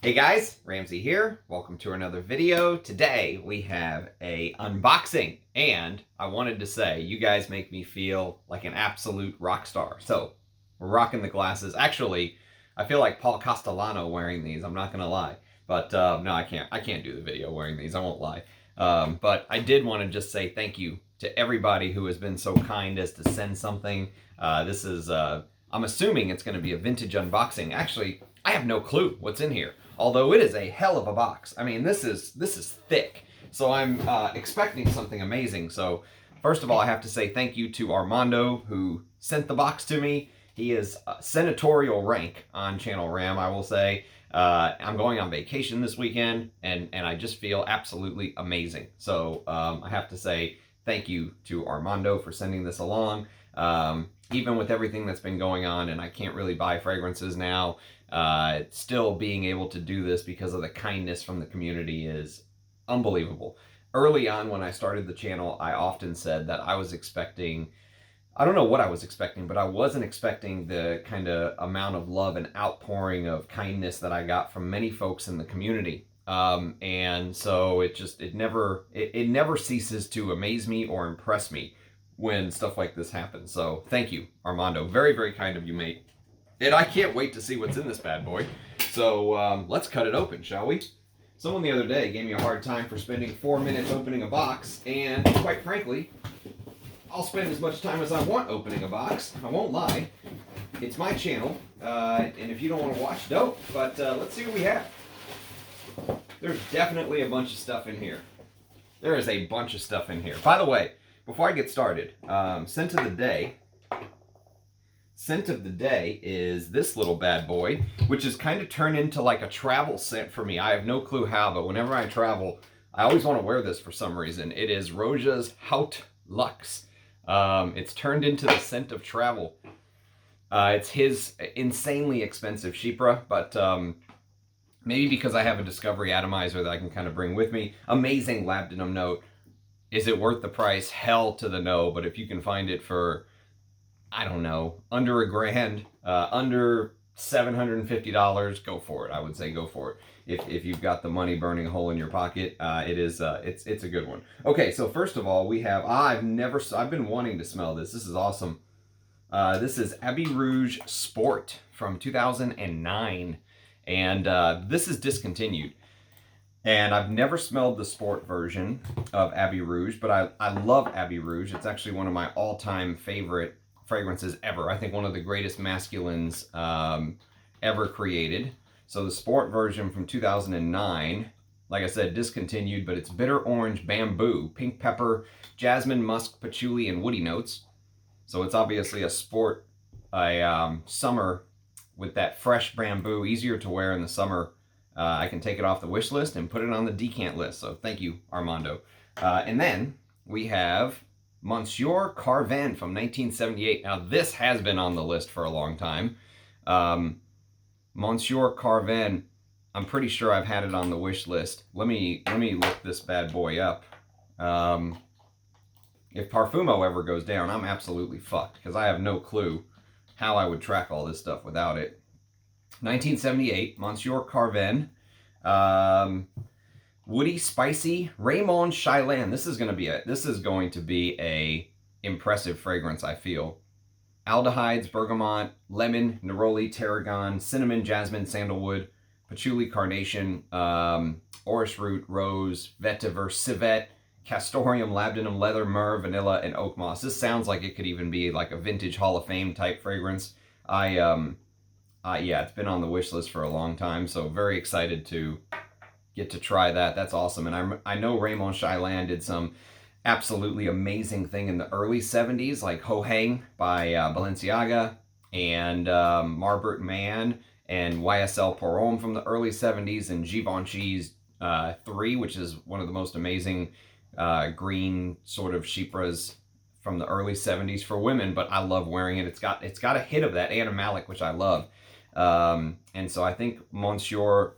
Hey guys, Ramsey here. Welcome to another video. Today we have a unboxing, and I wanted to say you guys make me feel like an absolute rock star. So we're rocking the glasses. Actually, I feel like Paul Castellano wearing these. I'm not gonna lie, but no, I can't do the video wearing these. I won't lie. But I did want to just say thank you to everybody who has been so kind as to send something. This is I'm assuming it's going to be a vintage unboxing. Actually, I have no clue what's in here. Although it is a hell of a box. I mean, this is thick. So I'm expecting something amazing. So first of all, I have to say thank you to Armando, who sent the box to me. He is senatorial rank on Channel Ram, I will say. I'm going on vacation this weekend, and I just feel absolutely amazing. So I have to say thank you to Armando for sending this along. Even with everything that's been going on, and I can't really buy fragrances now, still being able to do this because of the kindness from the community is unbelievable. Early on when I started the channel, I often said that I was expecting, I don't know what I was expecting, but I wasn't expecting the kind of amount of love and outpouring of kindness that I got from many folks in the community. And so it never ceases to amaze me or impress me when stuff like this happens. So thank you, Armando. Very, very kind of you, mate. And I can't wait to see what's in this bad boy. So let's cut it open, shall we? Someone the other day gave me a hard time for spending 4 minutes opening a box, and quite frankly, I'll spend as much time as I want opening a box. I won't lie. It's my channel, and if you don't want to watch, don't. But let's see what we have. There's definitely a bunch of stuff in here. There is a bunch of stuff in here. By the way, before I get started, scent of the day. Scent of the day is this little bad boy, which has kind of turned into like a travel scent for me. I have no clue how, but whenever I travel, I always want to wear this for some reason. It is Rouge's Haute Luxe. It's turned into the scent of travel. It's his insanely expensive Chypre, but maybe because I have a Discovery atomizer that I can kind of bring with me. Amazing labdanum note. Is it worth the price? Hell to the no, but if you can find it for, I don't know, under $1,000, under $750, go for it. I would say go for it. If you've got the money burning a hole in your pocket, it's a good one. Okay, so first of all, we have, I've been wanting to smell this. This is awesome. This is Abbey Rouge Sport from 2009, and this is discontinued. And I've never smelled the sport version of Abbey Rouge, but I love Abbey Rouge. It's actually one of my all-time favorite fragrances ever. I think one of the greatest masculines ever created. So the sport version from 2009, like I said, discontinued, but it's bitter orange, bamboo, pink pepper, jasmine, musk, patchouli, and woody notes. So it's obviously a sport, summer with that fresh bamboo, easier to wear in the summer. I can take it off the wish list and put it on the Decant list. So thank you, Armando. And then we have Monsieur Carven from 1978. Now this has been on the list for a long time. Monsieur Carven, I'm pretty sure I've had it on the wish list. Let me look this bad boy up. If Parfumo ever goes down, I'm absolutely fucked because I have no clue how I would track all this stuff without it. 1978, Monsieur Carven, woody, spicy, Raymond Cheylan. This is going to be a impressive fragrance, I feel. Aldehydes, bergamot, lemon, neroli, tarragon, cinnamon, jasmine, sandalwood, patchouli, carnation, orris root, rose, vetiver, civet, castoreum, labdanum, leather, myrrh, vanilla, and oak moss. This sounds like it could even be like a vintage Hall of Fame type fragrance. Yeah, it's been on the wish list for a long time, so very excited to get to try that. That's awesome. And I know Raymond Cheylan did some absolutely amazing thing in the early 70s, like Ho Hang by Balenciaga, and Marbert Mann, and YSL Pour Homme from the early 70s, and Givenchy's 3, which is one of the most amazing green sort of Chypres from the early 70s for women, but I love wearing it. It's got a hit of that animalic, which I love. And so I think Monsieur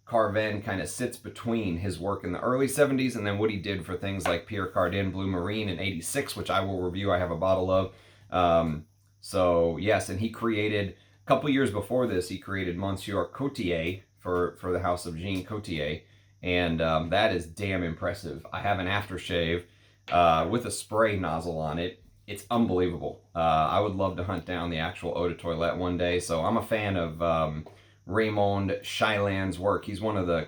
Carven kind of sits between his work in the early 70s and then what he did for things like Pierre Cardin Blue Marine in 86, which I will review. I have a bottle of. So yes, and he created, a couple years before this, he created Monsieur Cotier for the house of Jean Cotier, and that is damn impressive. I have an aftershave with a spray nozzle on it. It's unbelievable. I would love to hunt down the actual eau de toilette one day. So I'm a fan of Raymond Chailan's work. He's one of the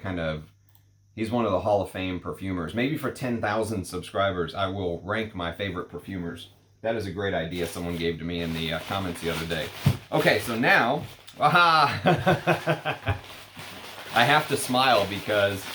Hall of Fame perfumers. Maybe for 10,000 subscribers, I will rank my favorite perfumers. That is a great idea someone gave to me in the comments the other day. Okay, so now, aha! I have to smile because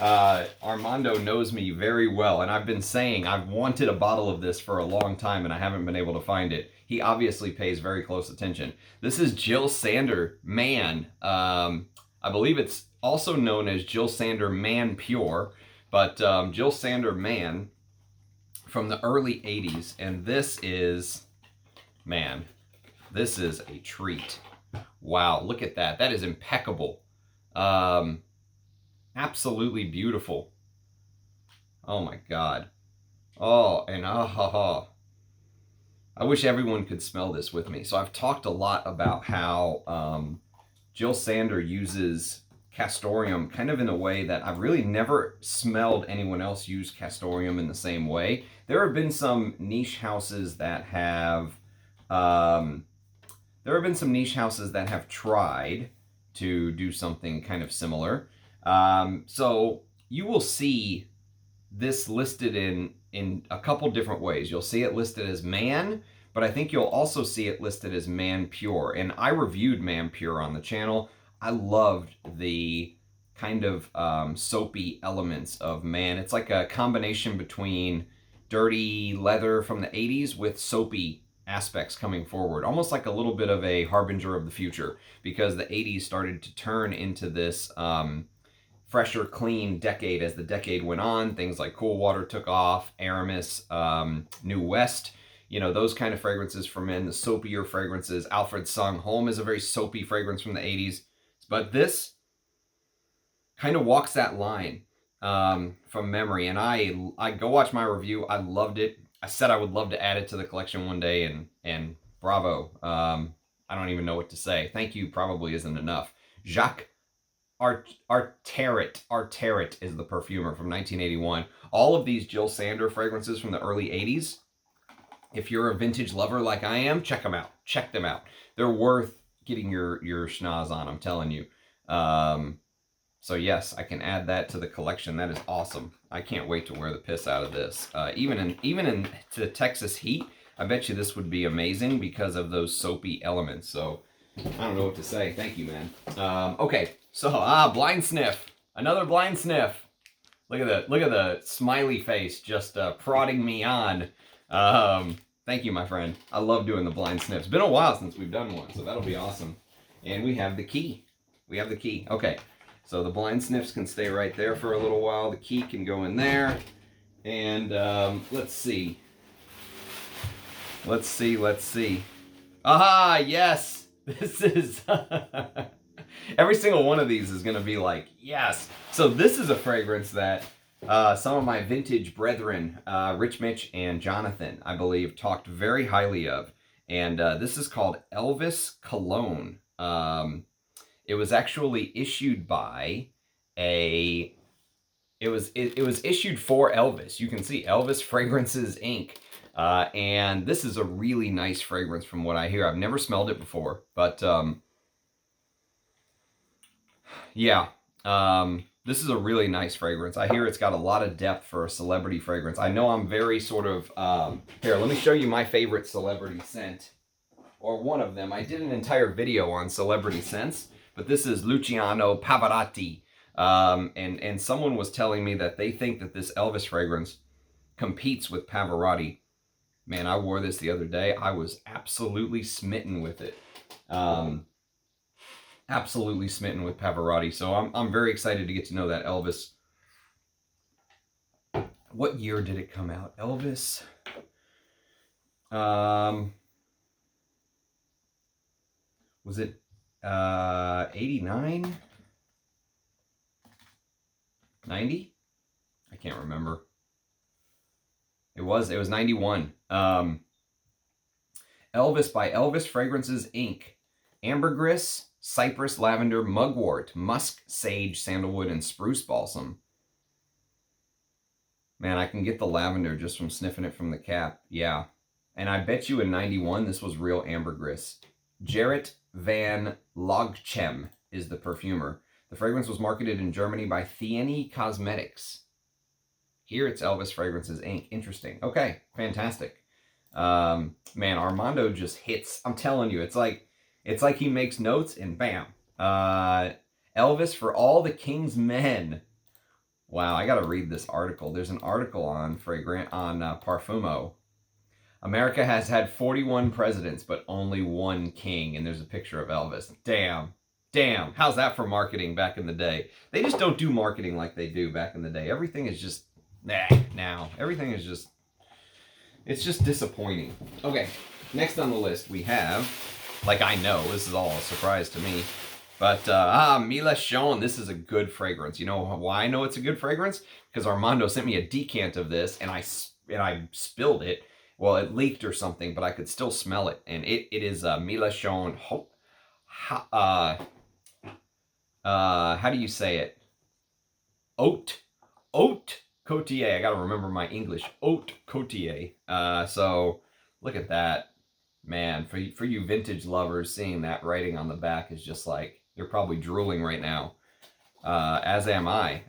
Armando knows me very well, and I've been saying I've wanted a bottle of this for a long time, and I haven't been able to find it. He obviously pays very close attention. This is Jil Sander Man. I believe it's also known as Jil Sander Man Pure, but Jil Sander Man from the early 80s, and this is, man, this is a treat. Wow, look at that. That is impeccable. Absolutely beautiful. Oh my God. Oh, and I wish everyone could smell this with me. So I've talked a lot about how Jil Sander uses castoreum kind of in a way that I've really never smelled anyone else use castoreum in the same way. There have been some niche houses that have tried to do something kind of similar. So you will see this listed in a couple different ways. You'll see it listed as Man, but I think you'll also see it listed as Man Pure. And I reviewed Man Pure on the channel. I loved the kind of soapy elements of Man. It's like a combination between dirty leather from the 80s with soapy aspects coming forward. Almost like a little bit of a harbinger of the future, because the 80s started to turn into this fresher, clean decade as the decade went on. Things like Cool Water took off, Aramis, New West, you know, those kind of fragrances for men, the soapier fragrances. Alfred Sung Homme is a very soapy fragrance from the 80s. But this kind of walks that line from memory. And I go watch my review. I loved it. I said I would love to add it to the collection one day, and bravo. I don't even know what to say. Thank you probably isn't enough. Jacques Arteret is the perfumer from 1981. All of these Jil Sander fragrances from the early 80s, if you're a vintage lover like I am, check them out. Check them out. They're worth getting your schnoz on, I'm telling you. So yes, I can add that to the collection. That is awesome. I can't wait to wear the piss out of this. Even in the Texas heat, I bet you this would be amazing because of those soapy elements. So I don't know what to say. Thank you, man. Okay, so blind sniff. Another blind sniff. Look at the smiley face just prodding me on. Thank you, my friend. I love doing the blind sniffs. Been a while since we've done one, so that'll be awesome. And we have the key. We have the key. Okay, so the blind sniffs can stay right there for a little while. The key can go in there. And let's see. Let's see. Aha, yes! This is... Every single one of these is going to be like, yes! So this is a fragrance that some of my vintage brethren, Rich Mitch and Jonathan, I believe, talked very highly of. And this is called Elvis Cologne. It was actually issued by it was issued for Elvis. You can see Elvis Fragrances Inc. And this is a really nice fragrance from what I hear. I've never smelled it before, but yeah. This is a really nice fragrance. I hear it's got a lot of depth for a celebrity fragrance. I know I'm very sort of... here, let me show you my favorite celebrity scent. Or one of them. I did an entire video on celebrity scents, but this is Luciano Pavarotti. And someone was telling me that they think that this Elvis fragrance competes with Pavarotti. Man, I wore this the other day. I was absolutely smitten with it. Absolutely smitten with Pavarotti. So I'm very excited to get to know that Elvis. What year did it come out? Elvis. Was it 89? 90? I can't remember. It was 91. Elvis by Elvis Fragrances Inc. Ambergris, cypress, lavender, mugwort, musk, sage, sandalwood, and spruce balsam. Man, I can get the lavender just from sniffing it from the cap. Yeah. And I bet you in 91, this was real ambergris. Gerrit van Logchem is the perfumer. The fragrance was marketed in Germany by Thiene Cosmetics. Here it's Elvis Fragrances Inc. Interesting. Okay, fantastic. Man, Armando just hits. I'm telling you, it's like he makes notes and bam. Elvis for all the king's men. Wow, I gotta read this article. There's an article on Parfumo. America has had 41 presidents, but only one king, and there's a picture of Elvis. Damn. Damn. How's that for marketing back in the day? They just don't do marketing like they do back in the day. Everything is just, now. Everything is just, it's just disappointing. Okay, next on the list we have, like I know, this is all a surprise to me, but Mila Schon, this is a good fragrance. You know why I know it's a good fragrance? Because Armando sent me a decant of this, and I spilled it. Well, it leaked or something, but I could still smell it. And it is Mila Schon. How do you say it? Oat Cologne. I gotta remember my English. Oat Cologne. So look at that, man. For you vintage lovers, seeing that writing on the back is just like, you're probably drooling right now. As am I.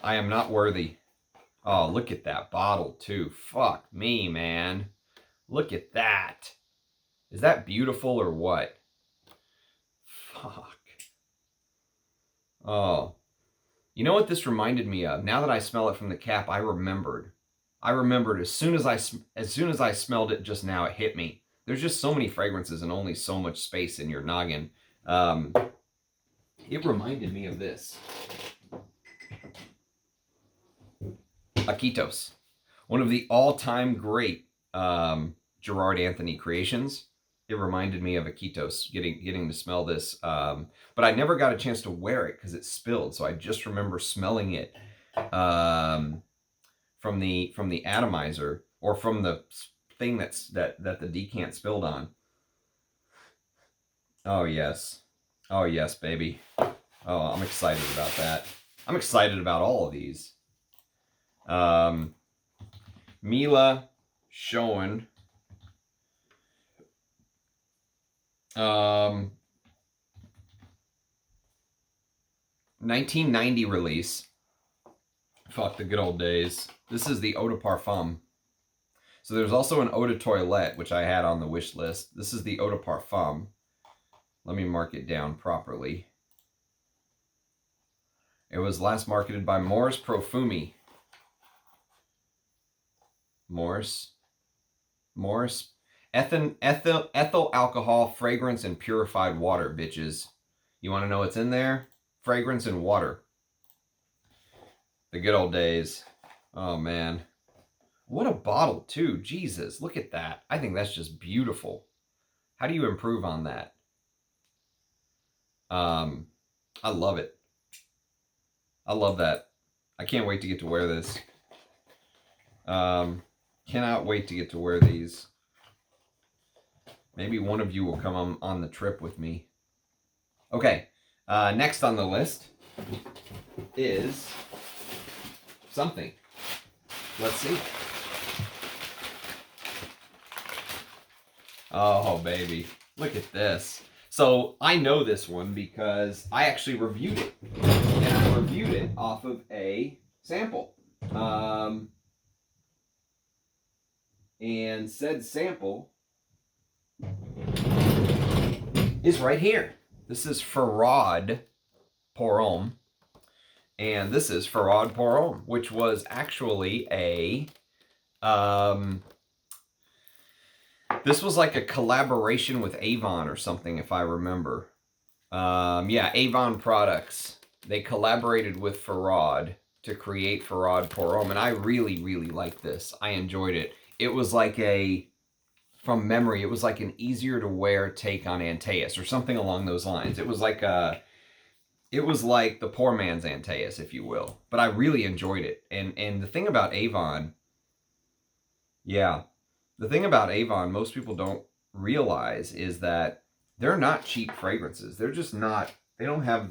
I am not worthy. Oh, look at that bottle, too. Fuck me, man. Look at that. Is that beautiful or what? Fuck. Oh. You know what this reminded me of? Now that I smell it from the cap, I remembered. As soon as I smelled it just now, it hit me. There's just so many fragrances and only so much space in your noggin. It reminded me of this. Iquitos, one of the all-time great Gerard Anthony creations. It reminded me of Iquitos, getting to smell this, but I never got a chance to wear it because it spilled. So I just remember smelling it from the atomizer, or from the thing that the decant spilled on. Oh yes, baby. Oh, I'm excited about that. I'm excited about all of these. Mila, Schon, 1990 release. Fuck the good old days. This is the Eau de Parfum. So there's also an Eau de Toilette, which I had on the wish list. This is the Eau de Parfum. Let me mark it down properly. It was last marketed by Morris Profumi. Morris. Ethyl alcohol, fragrance, and purified water, bitches. You want to know what's in there? Fragrance and water. The good old days. Oh, man. What a bottle, too. Jesus, look at that. I think that's just beautiful. How do you improve on that? I love it. I love that. I can't wait to get to wear this. Cannot wait to get to wear these. Maybe one of you will come on the trip with me. Okay, next on the list is something. Let's see. Oh, baby. Look at this. So I know this one because I actually reviewed it. And I reviewed it off of a sample. And said sample is right here. This is Farad Pomm. And this is Farad Pomm, which was actually a... this was like a collaboration with Avon or something, if I remember. Yeah, Avon Products. They collaborated with Farad to create Farad Pomm. And I really, really liked this. I enjoyed it. It was like from memory, it was like an easier to wear take on Antaeus or something along those lines. It was like the poor man's Antaeus, if you will. But I really enjoyed it. And the thing about Avon, yeah, the thing about Avon, most people don't realize is that they're not cheap fragrances. They're just not, they don't have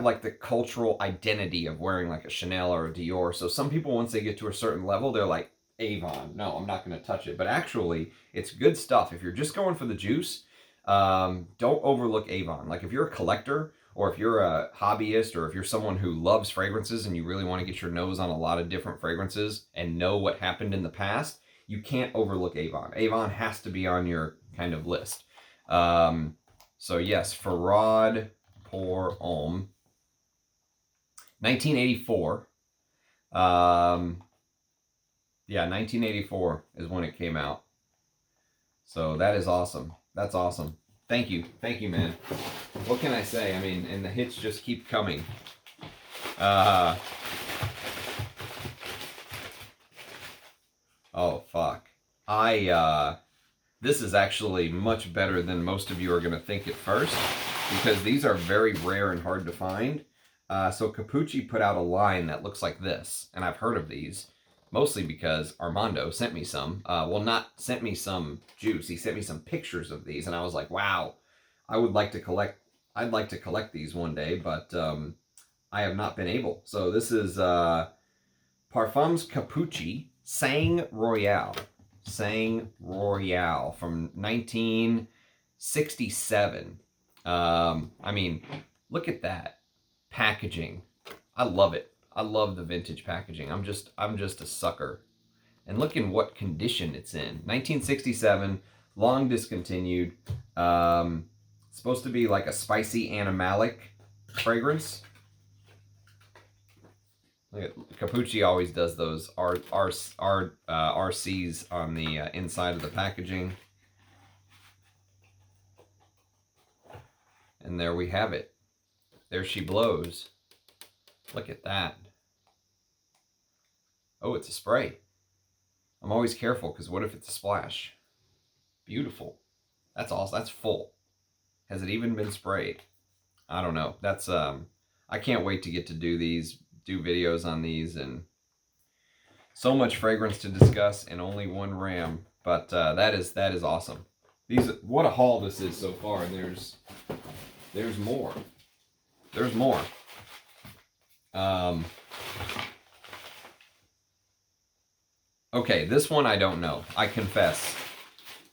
like the cultural identity of wearing like a Chanel or a Dior. So some people, once they get to a certain level, they're like, Avon, no, I'm not going to touch it. But actually, it's good stuff. If you're just going for the juice, don't overlook Avon. Like if you're a collector, or if you're a hobbyist, or if you're someone who loves fragrances and you really want to get your nose on a lot of different fragrances and know what happened in the past, you can't overlook Avon. Avon has to be on your kind of list. So yes, Farad Pomm, 1984. Yeah, 1984 is when it came out. So that is awesome. That's awesome. Thank you, man. What can I say? I mean, and the hits just keep coming. Oh fuck. This is actually much better than most of you are gonna think at first, because these are very rare and hard to find. So Capucci put out a line that looks like this, and I've heard of these. Mostly because Armando sent me some. Well, not sent me some juice. He sent me some pictures of these, and I was like, wow, I'd like to collect these one day, but I have not been able. So this is Parfums Capucci Sang Royale from 1967. I mean, look at that packaging. I love it. I love the vintage packaging. I'm just a sucker. And look in what condition it's in. 1967, long discontinued. Supposed to be like a spicy animalic fragrance. Look at, Capucci always does those RCs on the inside of the packaging. And there we have it. There she blows. Look at that. Oh, it's a spray. I'm always careful, because what if it's a splash? Beautiful. That's awesome. That's full. Has it even been sprayed? I don't know. That's I can't wait to get to do videos on these, and so much fragrance to discuss in only one RAM. But that is awesome. What a haul this is so far, and there's more. There's more. Okay, this one I don't know. I confess.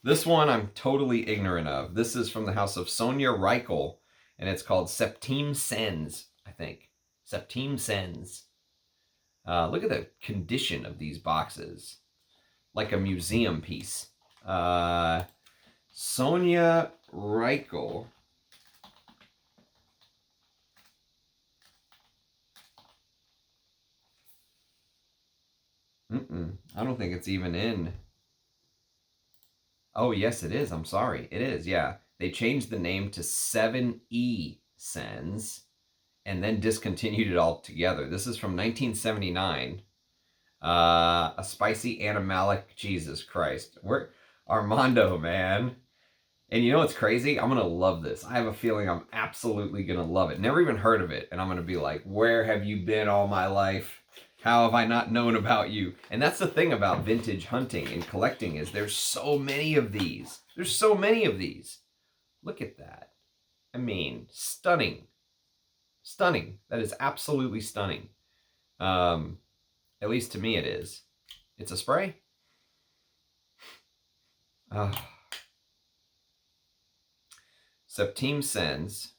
This one I'm totally ignorant of. This is from the house of Sonia Rykiel, and it's called Septim Sens, I think. Septim Sens. Look at the condition of these boxes. Like a museum piece. Sonia Rykiel. I don't think it's even in. Oh, yes, it is. I'm sorry. It is, yeah. They changed the name to 7E Sens and then discontinued it altogether. This is from 1979. A spicy animalic. Jesus Christ. Armando, man. And you know what's crazy? I'm going to love this. I have a feeling I'm absolutely going to love it. Never even heard of it. And I'm going to be like, where have you been all my life? How have I not known about you? And that's the thing about vintage hunting and collecting, is there's so many of these. There's so many of these. Look at that. I mean, stunning. Stunning. That is absolutely stunning. At least to me it is. It's a spray. Septieme Sens.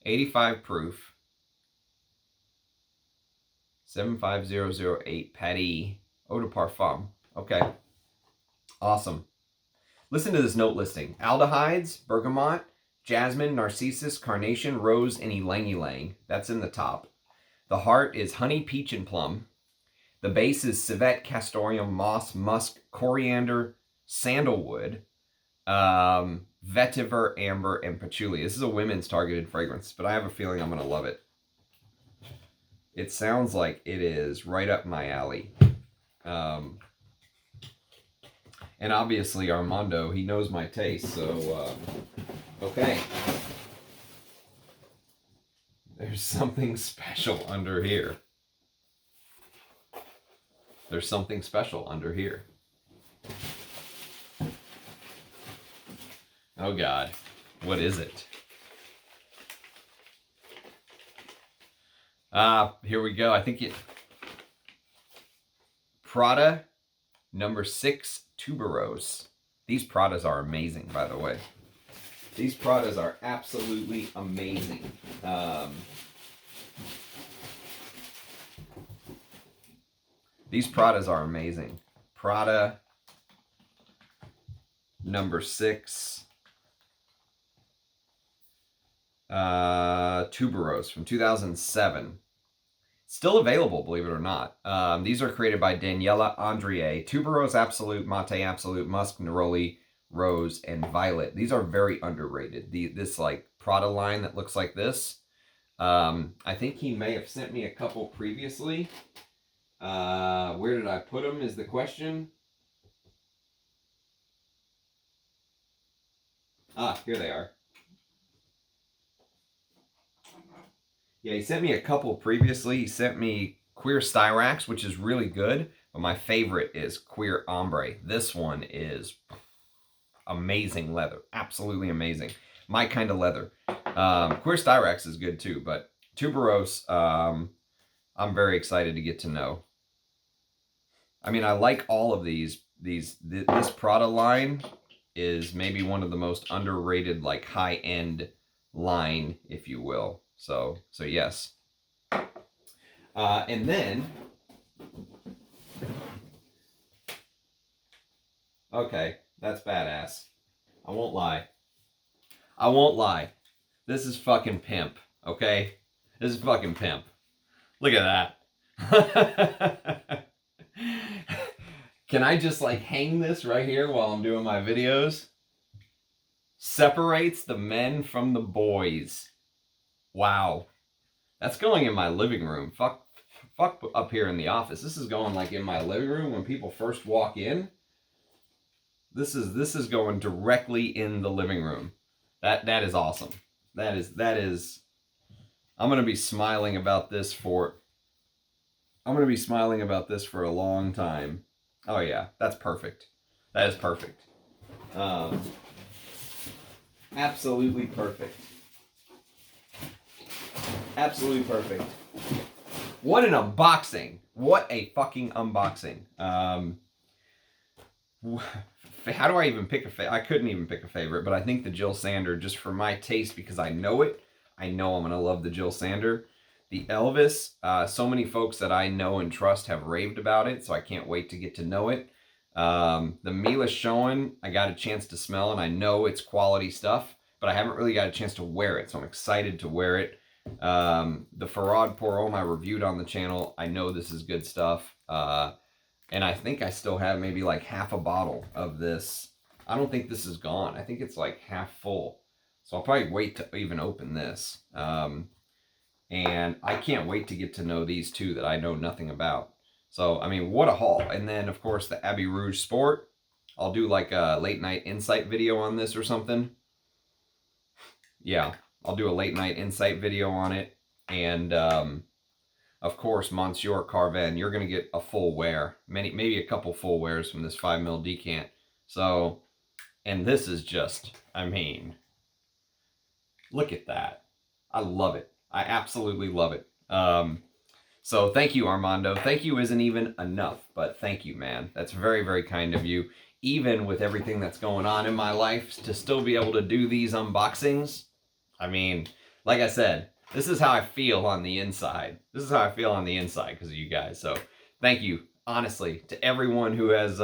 85 proof. 75008 Patty Eau de Parfum. Okay. Awesome. Listen to this note listing. Aldehydes, bergamot, jasmine, narcissus, carnation, rose, and ylang ylang. That's in the top. The heart is honey, peach, and plum. The base is civet, castoreum, moss, musk, coriander, sandalwood, vetiver, amber, and patchouli. This is a women's targeted fragrance, but I have a feeling I'm going to love it. It sounds like it is right up my alley. And obviously Armando, he knows my taste, so, okay. There's something special under here. There's something special under here. Oh God, what is it? Here we go. I think it... Prada number 6 Tuberose. These Pradas are amazing, by the way. These Pradas are absolutely amazing. These Pradas are amazing. Prada number 6 Tuberose from 2007. Still available, believe it or not. These are created by Daniela Andrier. Tuberose Absolute, Mate Absolute, Musk, Neroli, Rose, and Violet. These are very underrated. This like Prada line that looks like this. I think he may have sent me a couple previously. Where did I put them is the question. Here they are. Yeah, he sent me a couple previously. He sent me Queer Styrax, which is really good, but my favorite is Queer Ombre. This one is amazing leather. Absolutely amazing. My kind of leather. Queer Styrax is good too, but Tuberose, I'm very excited to get to know. I mean, I like all of these. This Prada line is maybe one of the most underrated, like high-end line, if you will. So yes. And then, okay, that's badass. I won't lie. I won't lie. This is fucking pimp, okay? This is fucking pimp. Look at that. Can I just like hang this right here while I'm doing my videos? Separates the men from the boys. Wow. That's going in my living room. Fuck up here in the office. This is going like in my living room when people first walk in. This is going directly in the living room. That is awesome. That is I'm going to be smiling about this for a long time. Oh yeah, that's perfect. That is perfect. Absolutely perfect. Absolutely perfect. What an unboxing. What a fucking unboxing. How do I even pick a favorite? I couldn't even pick a favorite, but I think the Jil Sander, just for my taste, because I know it. I know I'm going to love the Jil Sander. The Elvis, so many folks that I know and trust have raved about it, so I can't wait to get to know it. The Mila Schon, I got a chance to smell, and I know it's quality stuff, but I haven't really got a chance to wear it, so I'm excited to wear it. The Farad Pomm I reviewed on the channel. I know this is good stuff. And I think I still have maybe like half a bottle of this. I don't think this is gone. I think it's like half full. So I'll probably wait to even open this. And I can't wait to get to know these two that I know nothing about. So, I mean, what a haul. And then, of course, the Abbey Rouge Sport. I'll do like a late night insight video on this or something. Yeah, I'll do a late night insight video on it. And, of course, Monsieur Carven. You're going to get a full wear. Maybe a couple full wears from this 5mm decant. So, and this is just, I mean, look at that. I love it. I absolutely love it. So thank you, Armando. Thank you isn't even enough, but thank you, man. That's very, very kind of you. Even with everything that's going on in my life, to still be able to do these unboxings. I mean, like I said, this is how I feel on the inside. This is how I feel on the inside because of you guys. So thank you, honestly, to everyone who has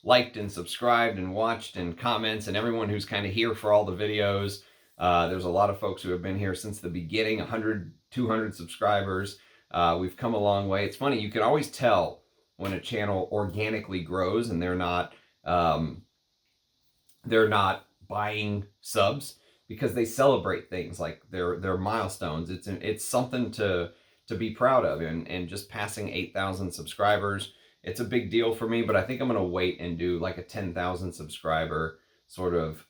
liked and subscribed and watched and comments, and everyone who's kind of here for all the videos. There's a lot of folks who have been here since the beginning, 100, 200 subscribers. We've come a long way. It's funny, you can always tell when a channel organically grows and they're not buying subs, because they celebrate things like their milestones. It's something to be proud of, and just passing 8,000 subscribers, it's a big deal for me. But I think I'm gonna wait and do like a 10,000 subscriber sort of,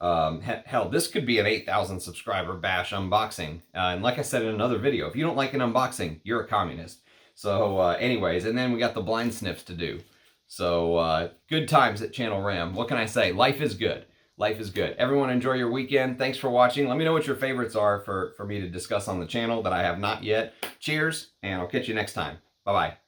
hell, this could be an 8,000 subscriber bash unboxing. And like I said in another video, if you don't like an unboxing, you're a communist. So anyways, and then we got the blind sniffs to do. So good times at Channel Ram. What can I say? Life is good. life is good. Everyone enjoy your weekend. Thanks for watching. Let me know what your favorites are for me to discuss on the channel that I have not yet. Cheers, and I'll catch you next time. Bye-bye.